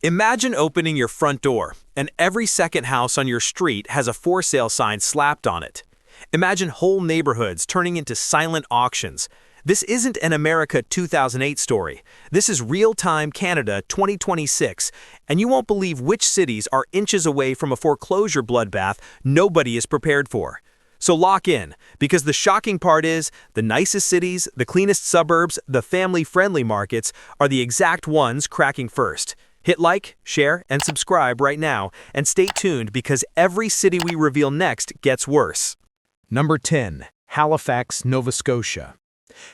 Imagine opening your front door, and every second house on your street has a for sale sign slapped on it. Imagine whole neighborhoods turning into silent auctions. This isn't an America 2008 story. This is real-time Canada 2026, and you won't believe which cities are inches away from a foreclosure bloodbath nobody is prepared for. So lock in, because the shocking part is, the nicest cities, the cleanest suburbs, the family-friendly markets are the exact ones cracking first. Hit like, share, and subscribe right now, and stay tuned because every city we reveal next gets worse. Number 10. Halifax, Nova Scotia.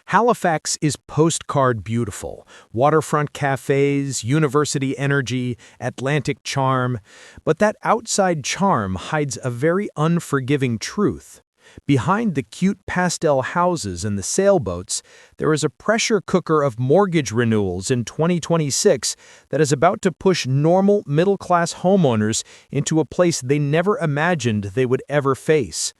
Halifax is postcard beautiful. Waterfront cafes, university energy, Atlantic charm. But that outside charm hides a very unforgiving truth. Behind the cute pastel houses and the sailboats, there is a pressure cooker of mortgage renewals in 2026 that is about to push normal middle-class homeowners into a place they never imagined they would ever face.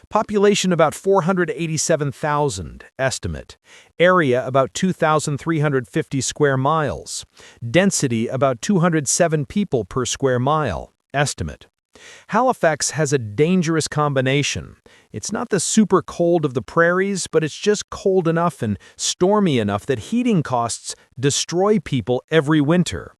Population about 487,000, estimate. Area about 2,350 square miles. Density about 207 people per square mile, estimate. Halifax has a dangerous combination. It's not the super cold of the prairies, but it's just cold enough and stormy enough that heating costs destroy people every winter.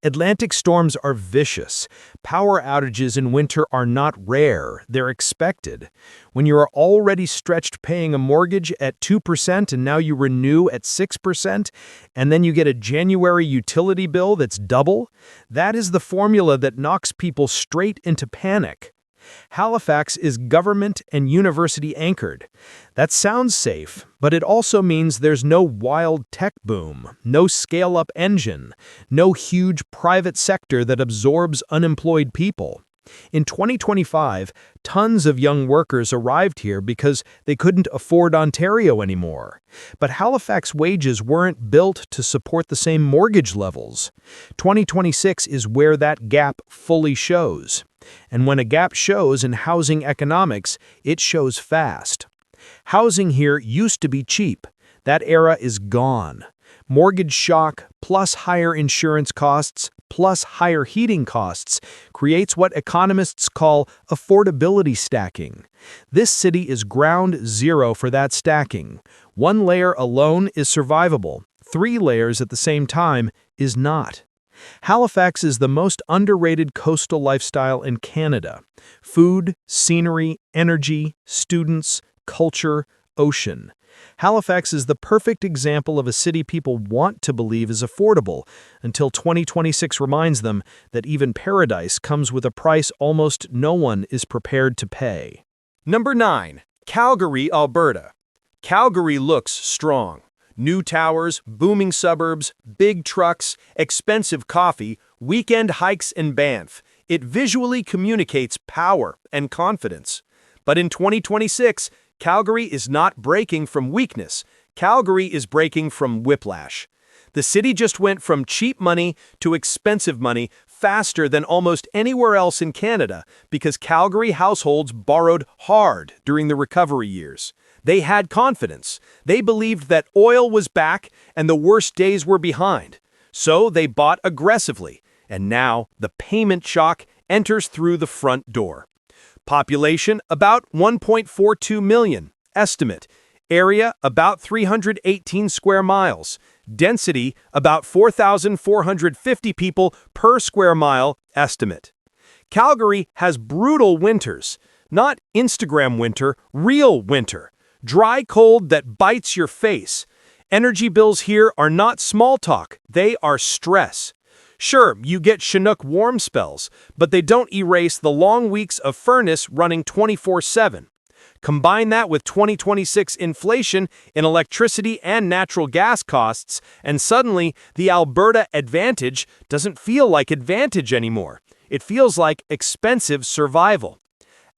Atlantic storms are vicious. Power outages in winter are not rare, they're expected. When you are already stretched paying a mortgage at 2% and now you renew at 6%, and then you get a January utility bill that's double, that is the formula that knocks people straight into panic. Halifax is government and university anchored. That sounds safe, but it also means there's no wild tech boom, no scale-up engine, no huge private sector that absorbs unemployed people. In 2025, tons of young workers arrived here because they couldn't afford Ontario anymore. But Halifax wages weren't built to support the same mortgage levels. 2026 is where that gap fully shows. And when a gap shows in housing economics, it shows fast. Housing here used to be cheap. That era is gone. Mortgage shock plus higher insurance costs plus higher heating costs creates what economists call affordability stacking. This city is ground zero for that stacking. One layer alone is survivable. 3 layers at the same time is not. Halifax is the most underrated coastal lifestyle in Canada. Food, scenery, energy, students, culture, ocean. Halifax is the perfect example of a city people want to believe is affordable, until 2026 reminds them that even paradise comes with a price almost no one is prepared to pay. Number 9. Calgary, Alberta. Calgary looks strong. New towers, booming suburbs, big trucks, expensive coffee, weekend hikes in Banff. It visually communicates power and confidence. But in 2026, Calgary is not breaking from weakness. Calgary is breaking from whiplash. The city just went from cheap money to expensive money faster than almost anywhere else in Canada because Calgary households borrowed hard during the recovery years. They had confidence. They believed that oil was back and the worst days were behind. So they bought aggressively, and now the payment shock enters through the front door. Population about 1.42 million, estimate. Area about 318 square miles. Density about 4,450 people per square mile, estimate. Calgary has brutal winters. Not Instagram winter, real winter. Dry cold that bites your face. Energy bills here are not small talk, they are stress. Sure, you get Chinook warm spells, but they don't erase the long weeks of furnace running 24/7. Combine that with 2026 inflation in electricity and natural gas costs, and suddenly the Alberta advantage doesn't feel like advantage anymore. It feels like expensive survival.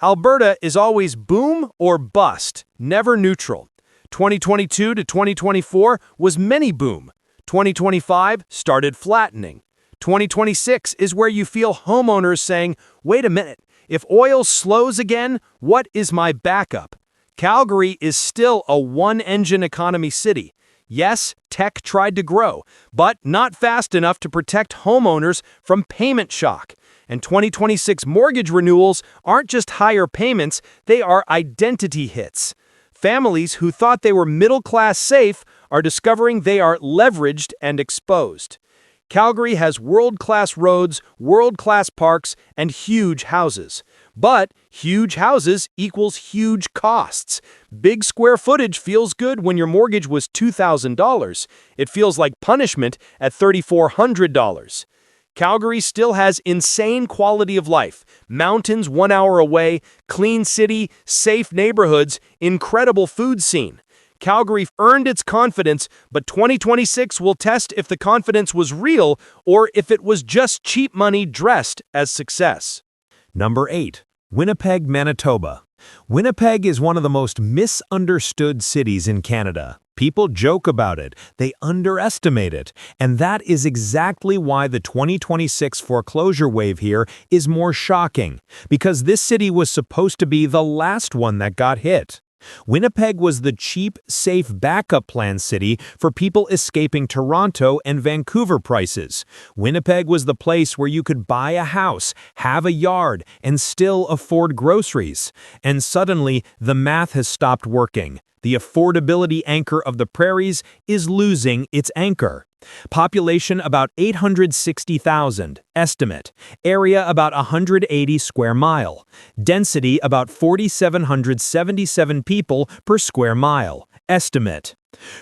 Alberta is always boom or bust, never neutral. 2022 to 2024 was mini boom. 2025 started flattening. 2026 is where you feel homeowners saying, wait a minute, if oil slows again, what is my backup? Calgary is still a one-engine economy city. Yes, tech tried to grow, but not fast enough to protect homeowners from payment shock. And 2026 mortgage renewals aren't just higher payments, they are identity hits. Families who thought they were middle-class safe are discovering they are leveraged and exposed. Calgary has world-class roads, world-class parks, and huge houses. But huge houses equals huge costs. Big square footage feels good when your mortgage was $2,000. It feels like punishment at $3,400. Calgary still has insane quality of life. Mountains 1 hour away, clean city, safe neighborhoods, incredible food scene. Calgary earned its confidence, but 2026 will test if the confidence was real or if it was just cheap money dressed as success. Number 8. Winnipeg, Manitoba. Winnipeg is one of the most misunderstood cities in Canada. People joke about it, they underestimate it, and that is exactly why the 2026 foreclosure wave here is more shocking, because this city was supposed to be the last one that got hit. Winnipeg was the cheap, safe backup plan city for people escaping Toronto and Vancouver prices. Winnipeg was the place where you could buy a house, have a yard, and still afford groceries. And suddenly, the math has stopped working. The affordability anchor of the prairies is losing its anchor. Population about 860,000, estimate. Area about 180 square mile. Density about 4,777 people per square mile, estimate.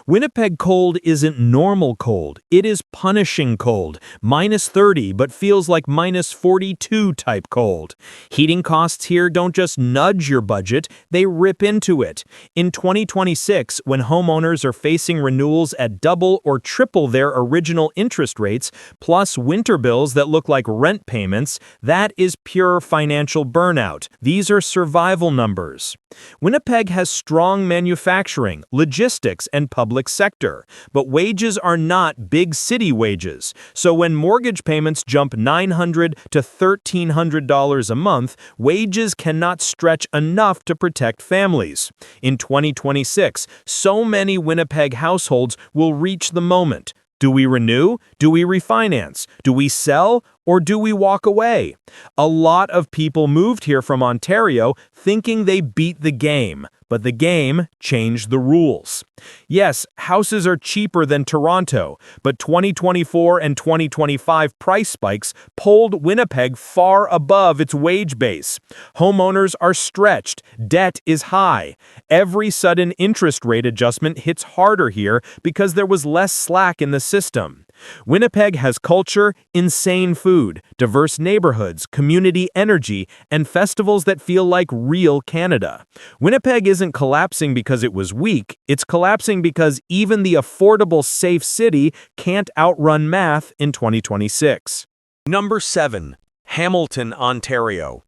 Winnipeg cold isn't normal cold, it is punishing cold, -30 but feels like -42 type cold. Heating costs here don't just nudge your budget, they rip into it. In 2026, when homeowners are facing renewals at double or triple their original interest rates, plus winter bills that look like rent payments, that is pure financial burnout. These are survival numbers. Winnipeg has strong manufacturing, logistics, and public sector, but wages are not big city wages. So when mortgage payments jump $900 to $1,300 a month, wages cannot stretch enough to protect families. In 2026, so many Winnipeg households will reach the moment. Do we renew? Do we refinance? Do we sell? Or do we walk away? A lot of people moved here from Ontario thinking they beat the game, but the game changed the rules. Yes, houses are cheaper than Toronto, but 2024 and 2025 price spikes pulled Winnipeg far above its wage base. Homeowners are stretched, debt is high. Every sudden interest rate adjustment hits harder here because there was less slack in the system. Winnipeg has culture, insane food, diverse neighborhoods, community energy, and festivals that feel like real Canada. Winnipeg isn't collapsing because it was weak, it's collapsing because even the affordable, safe city can't outrun math in 2026. Number 7. Hamilton, Ontario.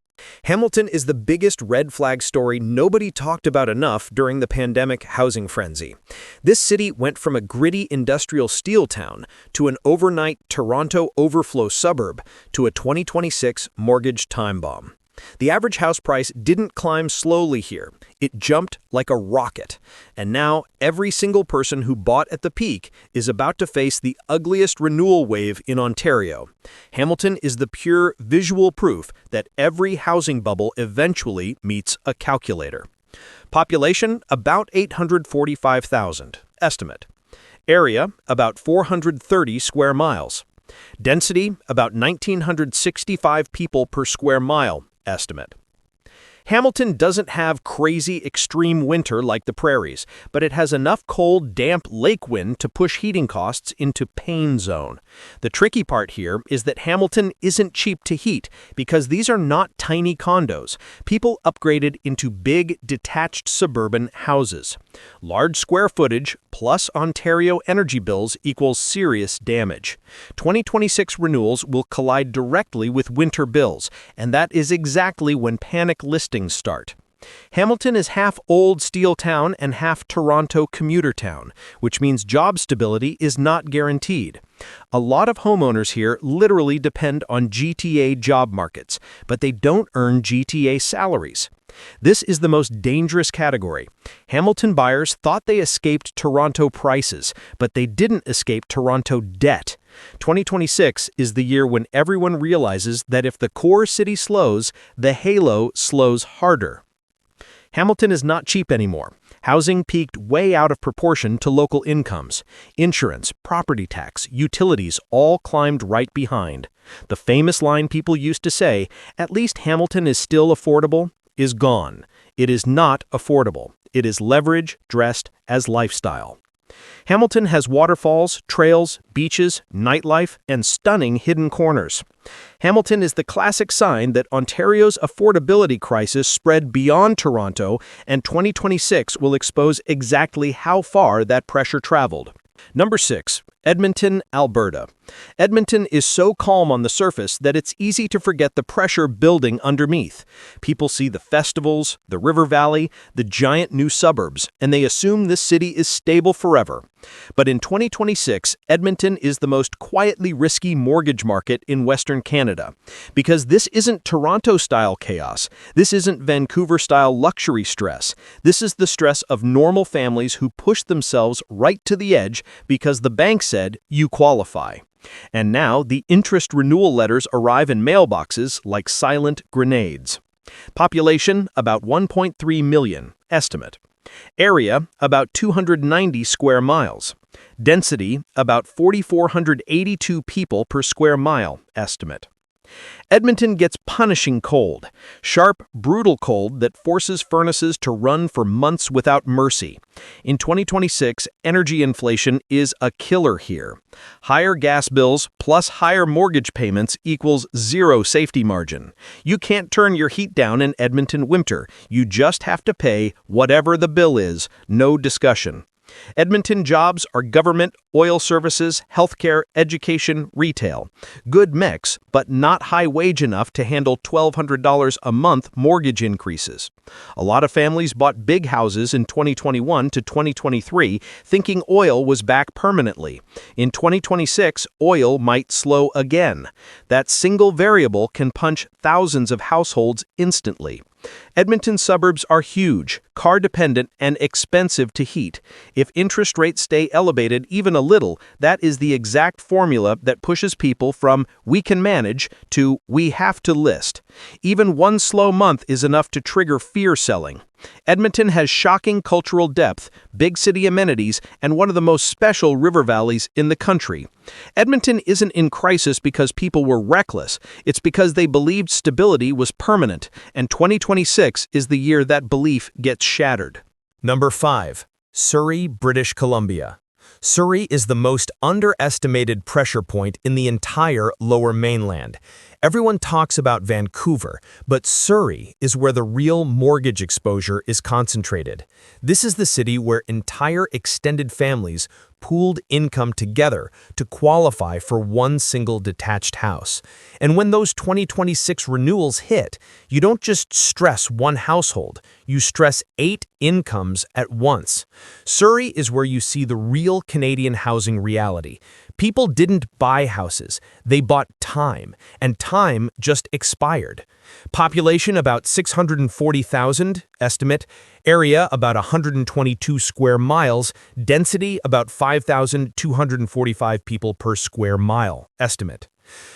Hamilton is the biggest red flag story nobody talked about enough during the pandemic housing frenzy. This city went from a gritty industrial steel town to an overnight Toronto overflow suburb to a 2026 mortgage time bomb. The average house price didn't climb slowly here. It jumped like a rocket. And now every single person who bought at the peak is about to face the ugliest renewal wave in Ontario. Hamilton is the pure visual proof that every housing bubble eventually meets a calculator. Population about 845,000, estimate. Area about 430 square miles. Density about 1,965 people per square mile, estimate. Hamilton doesn't have crazy extreme winter like the prairies, but it has enough cold, damp lake wind to push heating costs into pain zone. The tricky part here is that Hamilton isn't cheap to heat because these are not tiny condos. People upgraded into big, detached suburban houses. Large square footage plus Ontario energy bills equals serious damage. 2026 renewals will collide directly with winter bills, and that is exactly when panic listings start. Hamilton is half old steel town and half Toronto commuter town, which means job stability is not guaranteed. A lot of homeowners here literally depend on GTA job markets, but they don't earn GTA salaries. This is the most dangerous category. Hamilton buyers thought they escaped Toronto prices, but they didn't escape Toronto debt. 2026 is the year when everyone realizes that if the core city slows, the halo slows harder. Hamilton is not cheap anymore. Housing peaked way out of proportion to local incomes. Insurance, property tax, utilities all climbed right behind. The famous line people used to say, "At least Hamilton is still affordable," is gone. It is not affordable. It is leverage dressed as lifestyle. Hamilton has waterfalls, trails, beaches, nightlife, and stunning hidden corners. Hamilton is the classic sign that Ontario's affordability crisis spread beyond Toronto, and 2026 will expose exactly how far that pressure traveled. Number 6. Edmonton, Alberta. Edmonton is so calm on the surface that it's easy to forget the pressure building underneath. People see the festivals, the river valley, the giant new suburbs, and they assume this city is stable forever. But in 2026, Edmonton is the most quietly risky mortgage market in Western Canada. Because this isn't Toronto-style chaos. This isn't Vancouver-style luxury stress. This is the stress of normal families who push themselves right to the edge because the bank said, "You qualify." And now the interest renewal letters arrive in mailboxes like silent grenades. Population, about 1.3 million, estimate. Area, about 290 square miles. Density, about 4,482 people per square mile, estimate. Edmonton gets punishing cold. Sharp, brutal cold that forces furnaces to run for months without mercy. In 2026, energy inflation is a killer here. Higher gas bills plus higher mortgage payments equals zero safety margin. You can't turn your heat down in Edmonton winter. You just have to pay whatever the bill is, no discussion. Edmonton jobs are government, oil services, healthcare, education, retail. Good mix, but not high wage enough to handle $1,200 a month mortgage increases. A lot of families bought big houses in 2021 to 2023 thinking oil was back permanently. In 2026, oil might slow again. That single variable can punch thousands of households instantly. Edmonton suburbs are huge, car-dependent, and expensive to heat. If interest rates stay elevated even a little, that is the exact formula that pushes people from "we can manage" to "we have to list." Even one slow month is enough to trigger fear selling. Edmonton has shocking cultural depth, big city amenities, and one of the most special river valleys in the country. Edmonton isn't in crisis because people were reckless. It's because they believed stability was permanent, and 2026 is the year that belief gets shattered. Number 5. Surrey, British Columbia. Surrey is the most underestimated pressure point in the entire Lower Mainland. Everyone talks about Vancouver, but Surrey is where the real mortgage exposure is concentrated. This is the city where entire extended families pooled income together to qualify for one single detached house. And when those 2026 renewals hit, you don't just stress one household, you stress 8 incomes at once. Surrey is where you see the real Canadian housing reality. People didn't buy houses, they bought time, and time just expired. Population about 640,000, estimate. Area about 122 square miles. Density about 5,245 people per square mile, estimate.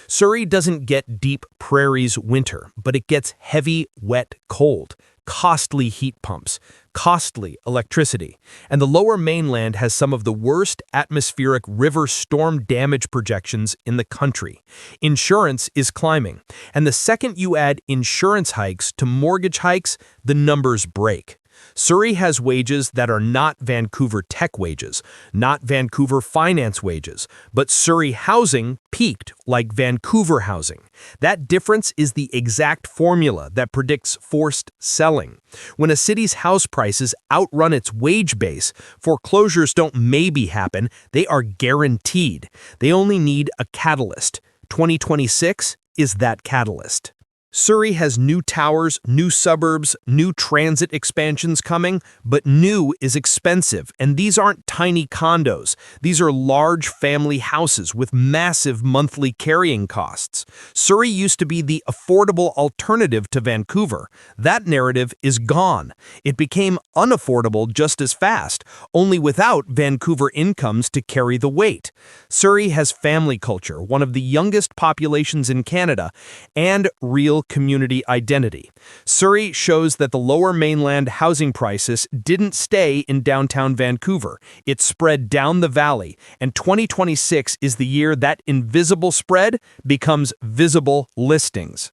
Surrey doesn't get deep prairies winter, but it gets heavy, wet cold. Costly heat pumps, costly electricity, and the Lower Mainland has some of the worst atmospheric river storm damage projections in the country. Insurance is climbing, and the second you add insurance hikes to mortgage hikes, the numbers break. Surrey has wages that are not Vancouver tech wages, not Vancouver finance wages, but Surrey housing peaked like Vancouver housing. That difference is the exact formula that predicts forced selling. When a city's house prices outrun its wage base, foreclosures don't maybe happen, they are guaranteed. They only need a catalyst. 2026 is that catalyst. Surrey has new towers, new suburbs, new transit expansions coming, but new is expensive, and these aren't tiny condos. These are large family houses with massive monthly carrying costs. Surrey used to be the affordable alternative to Vancouver. That narrative is gone. It became unaffordable just as fast, only without Vancouver incomes to carry the weight. Surrey has family culture, one of the youngest populations in Canada, and real community identity. Surrey shows that the Lower Mainland housing crisis didn't stay in downtown Vancouver. It spread down the valley, and 2026 is the year that invisible spread becomes visible listings.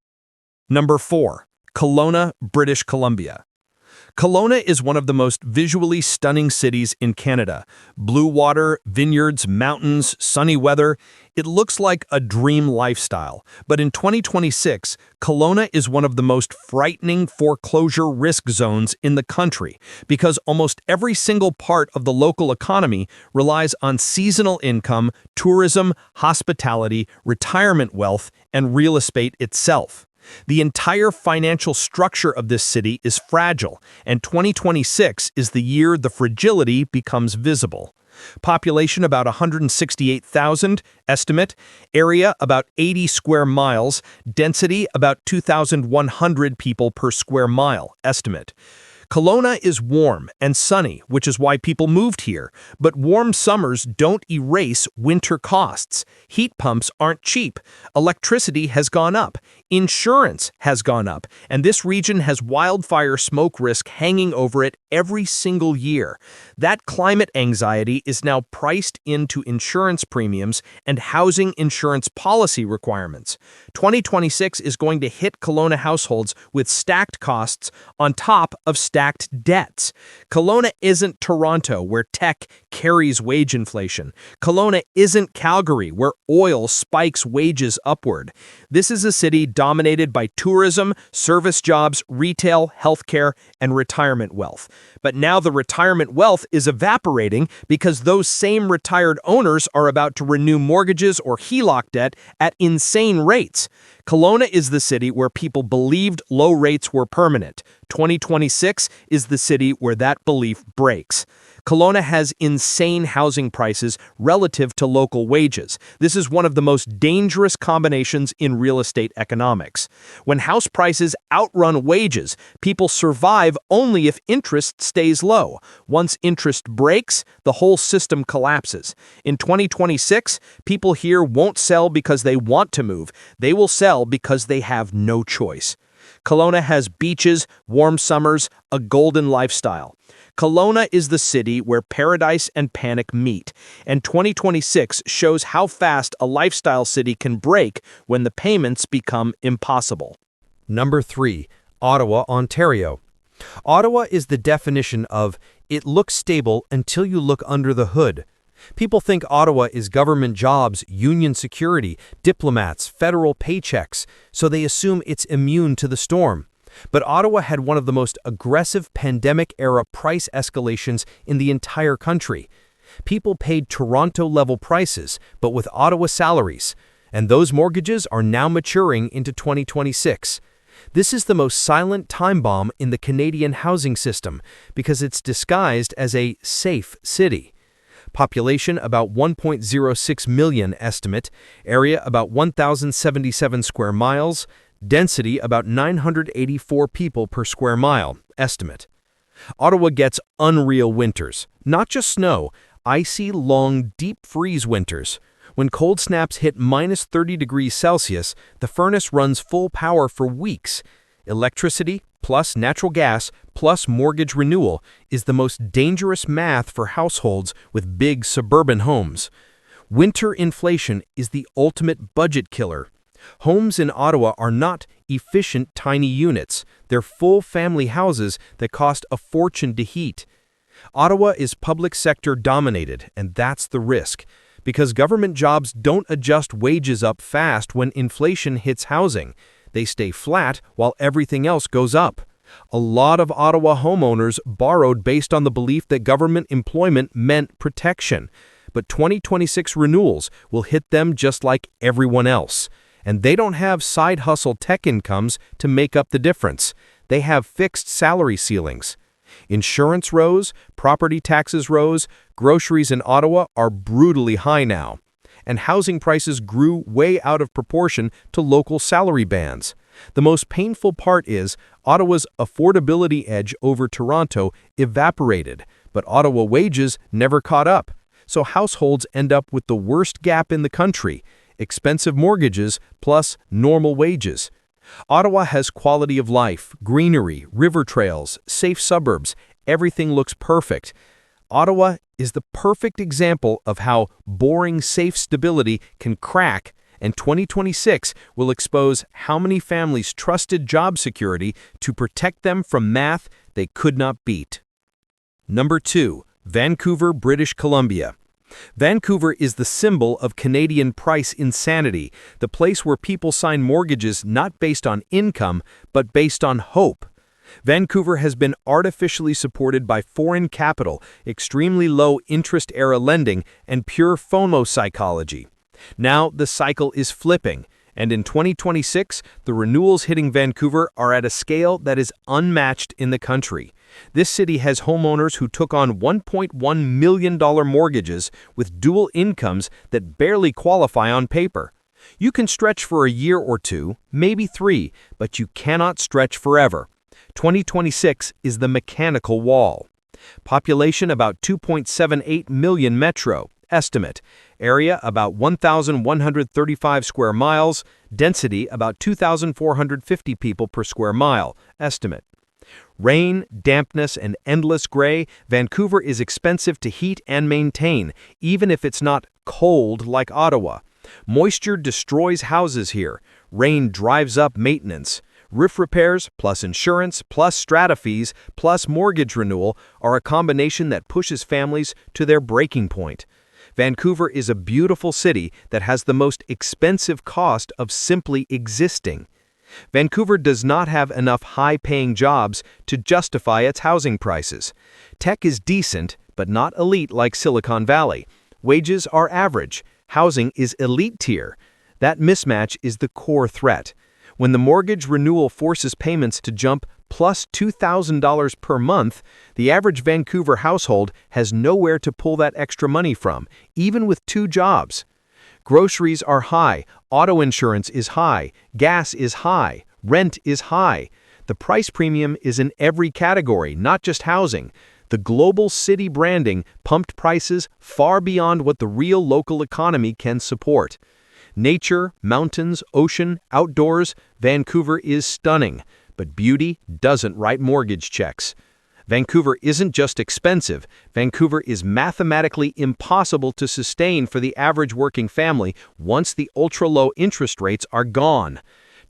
Number 4. Kelowna, British Columbia. Kelowna is one of the most visually stunning cities in Canada. Blue water, vineyards, mountains, sunny weather. It looks like a dream lifestyle. But in 2026, Kelowna is one of the most frightening foreclosure risk zones in the country because almost every single part of the local economy relies on seasonal income, tourism, hospitality, retirement wealth, and real estate itself. The entire financial structure of this city is fragile, and 2026 is the year the fragility becomes visible. Population about 168,000, estimate. Area about 80 square miles. Density about 2,100 people per square mile, estimate. Kelowna is warm and sunny, which is why people moved here. But warm summers don't erase winter costs. Heat pumps aren't cheap. Electricity has gone up. Insurance has gone up. And this region has wildfire smoke risk hanging over it every single year. That climate anxiety is now priced into insurance premiums and housing insurance policy requirements. 2026 is going to hit Kelowna households with stacked costs on top of stacked debts. Kelowna isn't Toronto, where tech carries wage inflation. Kelowna isn't Calgary, where oil spikes wages upward. This is a city dominated by tourism, service jobs, retail, healthcare, and retirement wealth. But now the retirement wealth is evaporating because those same retired owners are about to renew mortgages or HELOC debt at insane rates. Kelowna is the city where people believed low rates were permanent. 2026 is the city where that belief breaks. Kelowna has insane housing prices relative to local wages. This is one of the most dangerous combinations in real estate economics. When house prices outrun wages, people survive only if interest stays low. Once interest breaks, the whole system collapses. In 2026, people here won't sell because they want to move. They will sell because they have no choice. Kelowna has beaches, warm summers, a golden lifestyle. Kelowna is the city where paradise and panic meet, and 2026 shows how fast a lifestyle city can break when the payments become impossible. Number 3. Ottawa, Ontario. Ottawa is the definition of "it looks stable until you look under the hood." People think Ottawa is government jobs, union security, diplomats, federal paychecks, so they assume it's immune to the storm. But Ottawa had one of the most aggressive pandemic-era price escalations in the entire country. People paid Toronto-level prices, but with Ottawa salaries, and those mortgages are now maturing into 2026. This is the most silent time bomb in the Canadian housing system because it's disguised as a safe city. Population about 1.06 million estimate, area about 1,077 square miles, density about 984 people per square mile, estimate. Ottawa gets unreal winters, not just snow, icy, long, deep freeze winters. When cold snaps hit minus 30 degrees Celsius, the furnace runs full power for weeks. Electricity plus natural gas plus mortgage renewal is the most dangerous math for households with big suburban homes. Winter inflation is the ultimate budget killer. Homes in Ottawa are not efficient tiny units. They're full family houses that cost a fortune to heat. Ottawa is public sector dominated, and that's the risk, because government jobs don't adjust wages up fast when inflation hits housing. They stay flat while everything else goes up. A lot of Ottawa homeowners borrowed based on the belief that government employment meant protection. But 2026 renewals will hit them just like everyone else. And they don't have side hustle tech incomes to make up the difference. They have fixed salary ceilings. Insurance rose, property taxes rose, groceries in Ottawa are brutally high now. And housing prices grew way out of proportion to local salary bands. The most painful part is Ottawa's affordability edge over Toronto evaporated, but Ottawa wages never caught up. So households end up with the worst gap in the country, expensive mortgages plus normal wages. Ottawa has quality of life, greenery, river trails, safe suburbs. Everything looks perfect. Ottawa is the perfect example of how boring, safe stability can crack, and 2026 will expose how many families trusted job security to protect them from math they could not beat. Number 2. Vancouver, British Columbia. Vancouver is the symbol of Canadian price insanity, the place where people sign mortgages not based on income, but based on hope. Vancouver has been artificially supported by foreign capital, extremely low interest-era lending, and pure FOMO psychology. Now the cycle is flipping, and in 2026, the renewals hitting Vancouver are at a scale that is unmatched in the country. This city has homeowners who took on $1.1 million mortgages with dual incomes that barely qualify on paper. You can stretch for a year or two, maybe 3, but you cannot stretch forever. 2026 is the mechanical wall. Population about 2.78 million metro, estimate. Area about 1,135 square miles. Density about 2,450 people per square mile, estimate. Rain, dampness, and endless gray, Vancouver is expensive to heat and maintain, even if it's not cold like Ottawa. Moisture destroys houses here. Rain drives up maintenance. Roof repairs, plus insurance, plus strata fees, plus mortgage renewal are a combination that pushes families to their breaking point. Vancouver is a beautiful city that has the most expensive cost of simply existing. Vancouver does not have enough high-paying jobs to justify its housing prices. Tech is decent, but not elite like Silicon Valley. Wages are average. Housing is elite tier. That mismatch is the core threat. When the mortgage renewal forces payments to jump plus $2,000 per month, the average Vancouver household has nowhere to pull that extra money from, even with 2 jobs. Groceries are high, auto insurance is high, gas is high, rent is high. The price premium is in every category, not just housing. The global city branding pumped prices far beyond what the real local economy can support. Nature, mountains, ocean, outdoors, Vancouver is stunning, but beauty doesn't write mortgage checks. Vancouver isn't just expensive, Vancouver is mathematically impossible to sustain for the average working family once the ultra-low interest rates are gone.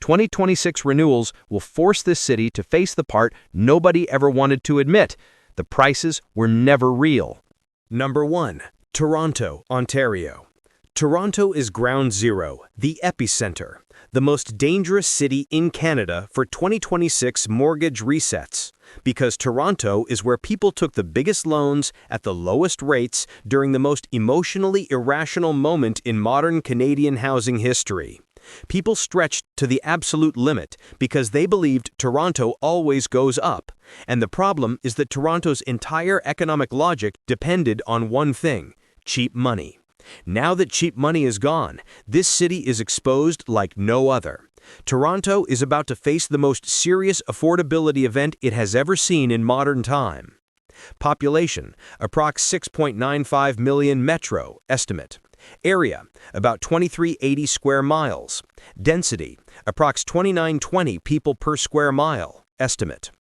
2026 renewals will force this city to face the part nobody ever wanted to admit. The prices were never real. Number 1. Toronto, Ontario. Toronto is ground zero, the epicenter, the most dangerous city in Canada for 2026 mortgage resets, because Toronto is where people took the biggest loans at the lowest rates during the most emotionally irrational moment in modern Canadian housing history. People stretched to the absolute limit because they believed Toronto always goes up, and the problem is that Toronto's entire economic logic depended on one thing: cheap money. Now that cheap money is gone, this city is exposed like no other. Toronto is about to face the most serious affordability event it has ever seen in modern time. Population, approx 6.95 million metro, estimate. Area, about 2,380 square miles. Density, approx 2,920 people per square mile, estimate.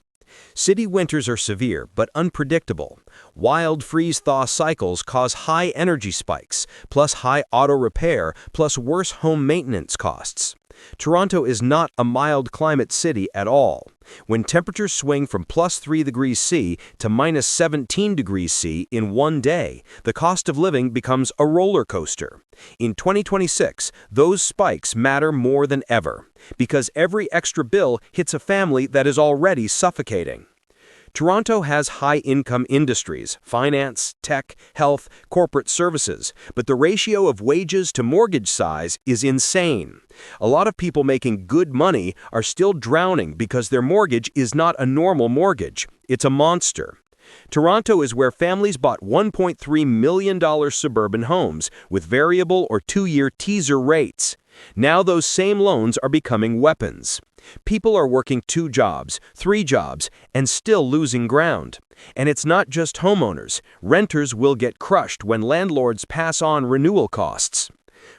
City winters are severe but unpredictable. Wild freeze-thaw cycles cause high energy spikes, plus high auto repair, plus worse home maintenance costs. Toronto is not a mild climate city at all. When temperatures swing from plus 3 degrees C to minus 17 degrees C in one day, the cost of living becomes a roller coaster. In 2026, those spikes matter more than ever, because every extra bill hits a family that is already suffocating. Toronto has high-income industries, finance, tech, health, corporate services, but the ratio of wages to mortgage size is insane. A lot of people making good money are still drowning because their mortgage is not a normal mortgage. It's a monster. Toronto is where families bought $1.3 million suburban homes with variable or 2-year teaser rates. Now those same loans are becoming weapons. People are working 2 jobs, 3 jobs, and still losing ground. And it's not just homeowners. Renters will get crushed when landlords pass on renewal costs.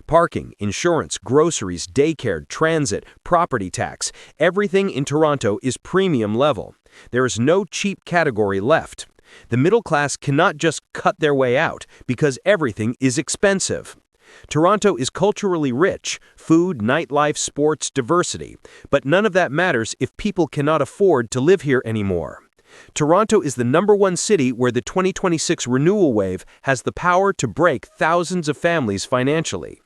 Parking, insurance, groceries, daycare, transit, property tax, everything in Toronto is premium level. There is no cheap category left. The middle class cannot just cut their way out because everything is expensive. Toronto is culturally rich, food, nightlife, sports, diversity, but none of that matters if people cannot afford to live here anymore. Toronto is the #1 city where the 2026 renewal wave has the power to break thousands of families financially.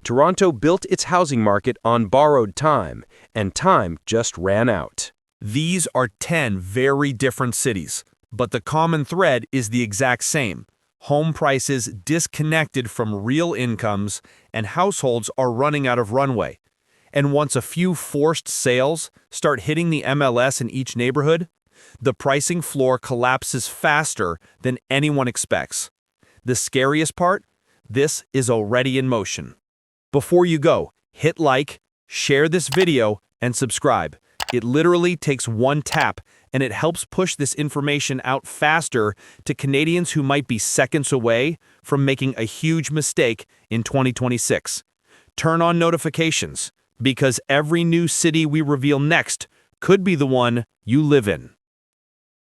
Toronto built its housing market on borrowed time, and time just ran out. These are 10 very different cities, but the common thread is the exact same. Home prices disconnected from real incomes, and households are running out of runway. And once a few forced sales start hitting the MLS in each neighborhood, the pricing floor collapses faster than anyone expects. The scariest part? This is already in motion. Before you go, hit like, share this video, and subscribe. It literally takes one tap, and it helps push this information out faster to Canadians who might be seconds away from making a huge mistake in 2026. Turn on notifications, because every new city we reveal next could be the one you live in.